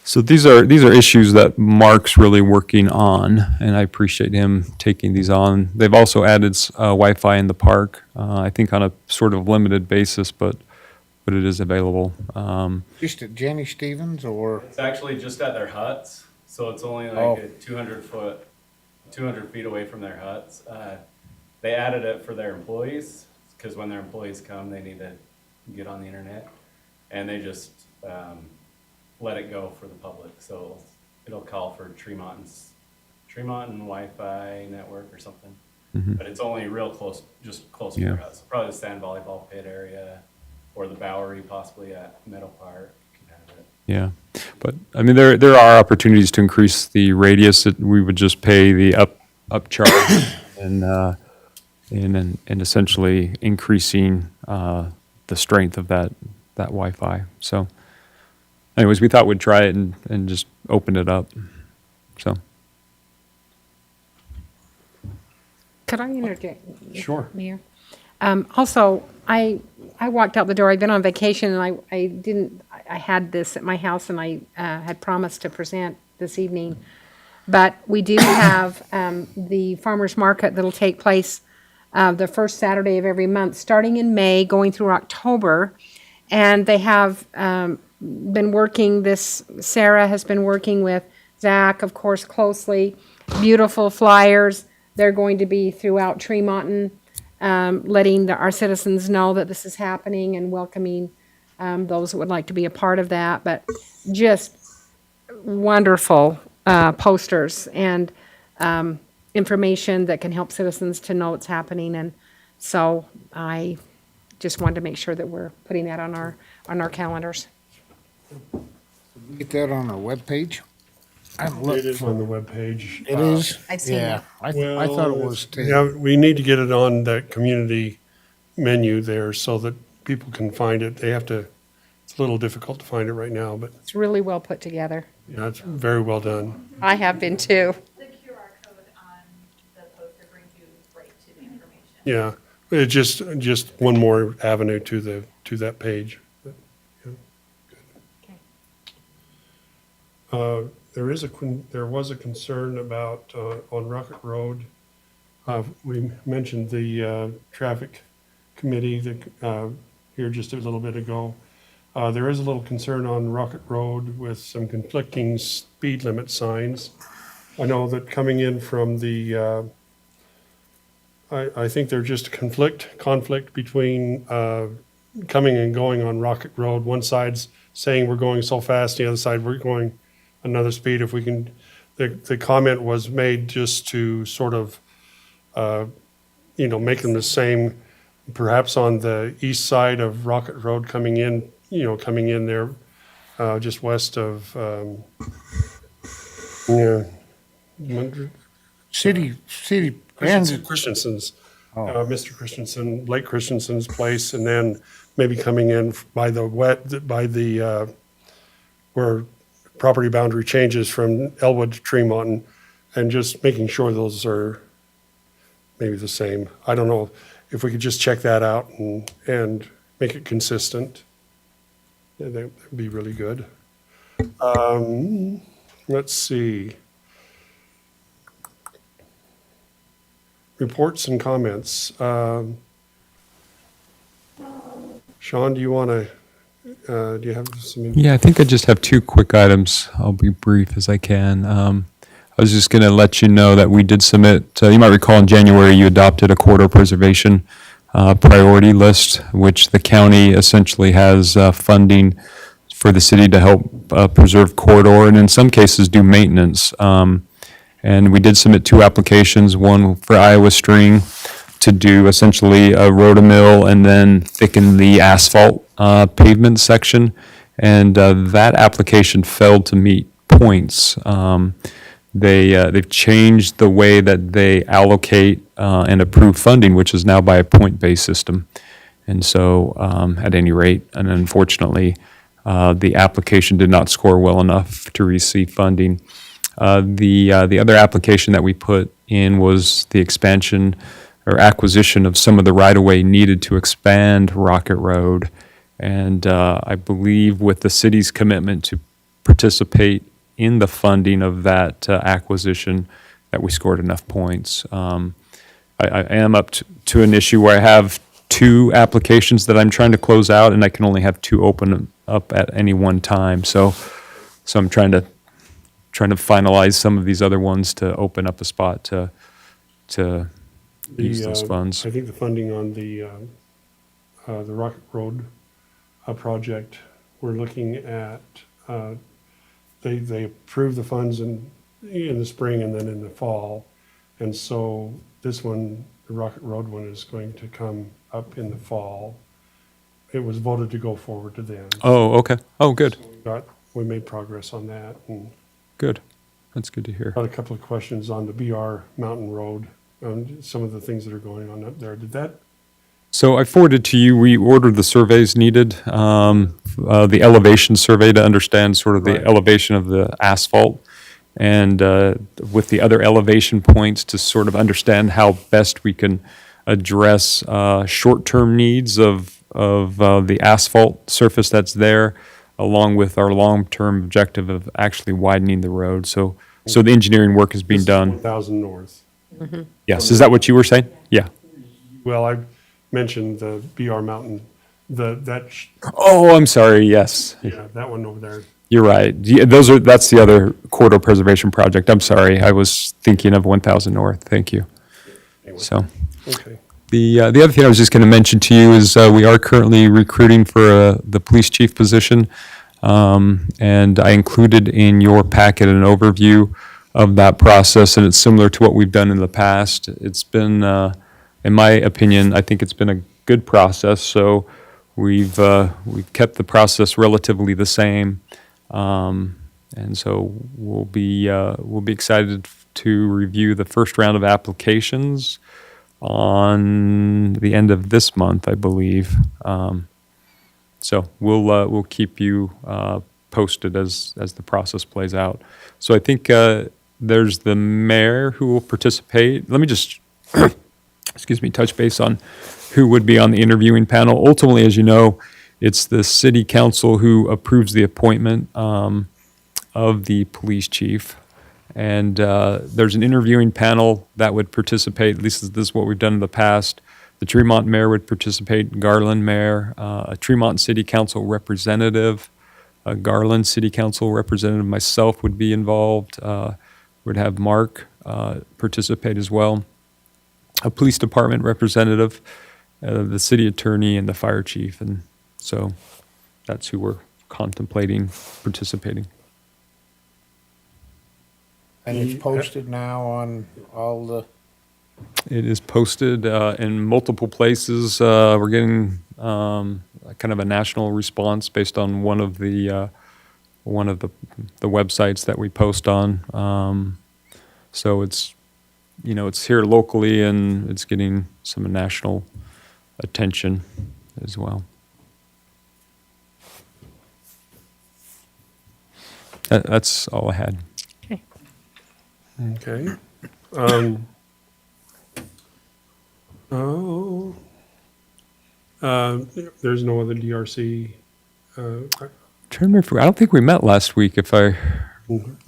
So these are issues that Mark's really working on, and I appreciate him taking these on. They've also added Wi-Fi in the park, I think on a sort of limited basis, but it is available. Just at Jenny Stevens or? It's actually just at their huts, so it's only like Oh. a 200 feet away from their huts. They added it for their employees, because when their employees come, they need to get on the internet, and they just let it go for the public. So it'll call for Tremont Wi-Fi network or something. But it's only real close, just close to their house. Probably the sand volleyball pit area or the Bowery possibly at Meadow Park. Can have it. Yeah, but I mean, there are opportunities to increase the radius. That we would just pay the upcharge and essentially increasing the strength of that Wi-Fi. So, anyways, we thought we'd try it and just open it up. So, Could I interject? Sure. Mayor? Also, I walked out the door. I've been on vacation, and I had this at my house, and I had promised to present this evening. But we do have the farmer's market that'll take place the first Saturday of every month, starting in May, going through October. And they have been working Sarah has been working with Zach, of course, closely. Beautiful flyers. They're going to be throughout Tremonton, letting our citizens know that this is happening and welcoming those that would like to be a part of that. But just wonderful posters and information that can help citizens to know what's happening. And so I just wanted to make sure that we're putting that on our calendars. Get that on our webpage? I've It looked is for, on the webpage. it is? I've seen Yeah, it. I thought it was too. Yeah, we need to get it on that community menu there so that people can find it. It's a little difficult to find it right now, but It's really well put together. yeah, it's very well done. I have been too. The QR code on the poster brings you right to the information. Yeah, it's just one more avenue to that page. But, yeah, good. There was a concern about on Rocket Road. We mentioned the traffic committee here just a little bit ago. There is a little concern on Rocket Road with some conflicting speed limit signs. I know that coming in from the I think there's just a conflict between coming and going on Rocket Road. One side's saying we're going so fast, the other side we're going another speed. If we can, the comment was made just to sort of, make them the same, perhaps on the east side of Rocket Road coming in there, just west of, City Christensen's, Mr. Christensen, Blake Christensen's place, and then maybe coming in by the where property boundary changes from Elwood to Tremont, and just making sure those are maybe the same. I don't know if we could just check that out and make it consistent. Yeah, that would be really good. Let's see. Reports and comments. Sean, do you want to do you have some? Yeah, I think I just have two quick items. I'll be brief as I can. I was just going to let you know that we did submit, you might recall in January, you adopted a corridor preservation priority list, which the county essentially has funding for the city to help preserve corridor and in some cases do maintenance. And we did submit two applications, one for Iowa String to do essentially a rotomill and then thicken the asphalt pavement section. And that application failed to meet points. They've changed the way that they allocate and approve funding, which is now by a point-based system. And so, at any rate, and unfortunately, the application did not score well enough to receive funding. The other application that we put in was the expansion or acquisition of some of the right-of-way needed to expand Rocket Road. And I believe with the city's commitment to participate in the funding of that acquisition, that we scored enough points. I am up to an issue where I have two applications that I'm trying to close out, and I can only have two open up at any one time. So I'm trying to finalize some of these other ones to open up a spot to use those funds. I think the funding on the Rocket Road project, we're looking at, they approved the funds in the spring and then in the fall. And so this one, the Rocket Road one, is going to come up in the fall. It was voted to go forward to them. Oh, okay. Oh, good. So we made progress on that, and Good. That's good to hear. got a couple of questions on the BR Mountain Road, some of the things that are going on up there. Did that, So I forwarded to you, we ordered the surveys needed, the elevation survey to understand sort of the Right. elevation of the asphalt, and with the other elevation points to sort of understand how best we can address short-term needs of the asphalt surface that's there, along with our long-term objective of actually widening the road. So the engineering work is being done. 1,000 North. Yes, is that what you were saying? Yeah. Well, I mentioned the BR Mountain, Oh, I'm sorry, yes. yeah, that one over there. You're right. That's the other corridor preservation project. I'm sorry. I was thinking of 1,000 North. Thank you. So Okay. the other thing I was just going to mention to you is we are currently recruiting for the police chief position. And I included in your packet an overview of that process, and it's similar to what we've done in the past. It's been, in my opinion, I think it's been a good process. So we've kept the process relatively the same. And so we'll be excited to review the first round of applications on the end of this month, I believe. So we'll keep you posted as the process plays out. So I think there's the mayor who will participate. Let me just touch base on who would be on the interviewing panel. Ultimately, as you know, it's the city council who approves the appointment of the police chief. And there's an interviewing panel that would participate, at least this is what we've done in the past. The Tremont mayor would participate, Garland mayor, a Tremont city council representative, a Garland city council representative, myself would be involved. Would have Mark participate as well. A police department representative, the city attorney, and the fire chief. And so that's who we're contemplating participating. And it's posted now on all the, It is posted in multiple places. We're getting kind of a national response based on one of the websites that we post on. So it's here locally, and it's getting some national attention as well. That's all I had. Okay. There's no other DRC. Trying to remember, I don't think we met last week, if I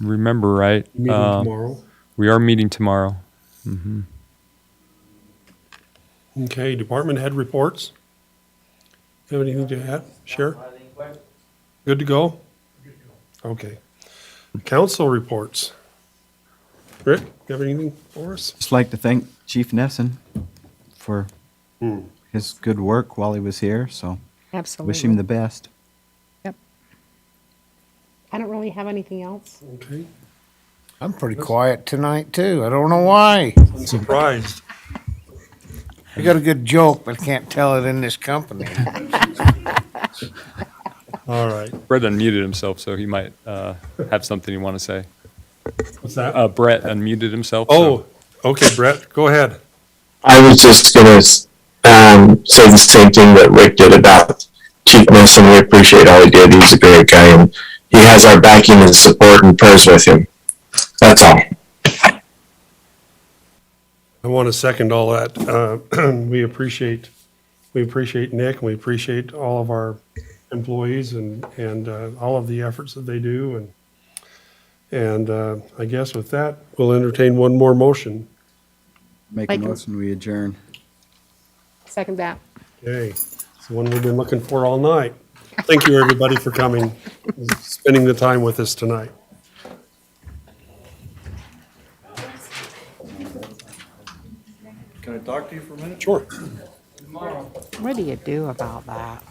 remember right. Meeting tomorrow. We are meeting tomorrow. Mm-hmm. Okay, department head reports. Have anything to add? Share? Good to go? Okay. Council reports. Rick, you have anything for us? Just like to thank Chief Nesson for his good work while he was here, so Absolutely. wish him the best. Yep. I don't really have anything else. Okay. I'm pretty quiet tonight too. I don't know why. I'm surprised. I got a good joke, but I can't tell it in this company. All right. Brett unmuted himself, so he might have something you want to say. What's that? Brett unmuted himself. so- Oh, okay, Brett, go ahead. I was just gonna say the same thing that Rick did about Chief Nelson. We appreciate all he did. He's a great guy, and he has our backing and support and prayers with him. That's all. I want to second all that. We appreciate Nick, and we appreciate all of our employees and all of the efforts that they do. And I guess with that, we'll entertain one more motion. Make a Like- motion, we adjourn. Second that. Okay, it's the one we've been looking for all night. Thank you, everybody, for coming, spending the time with us tonight. Can I talk to you for a minute? Sure. What do you do about that?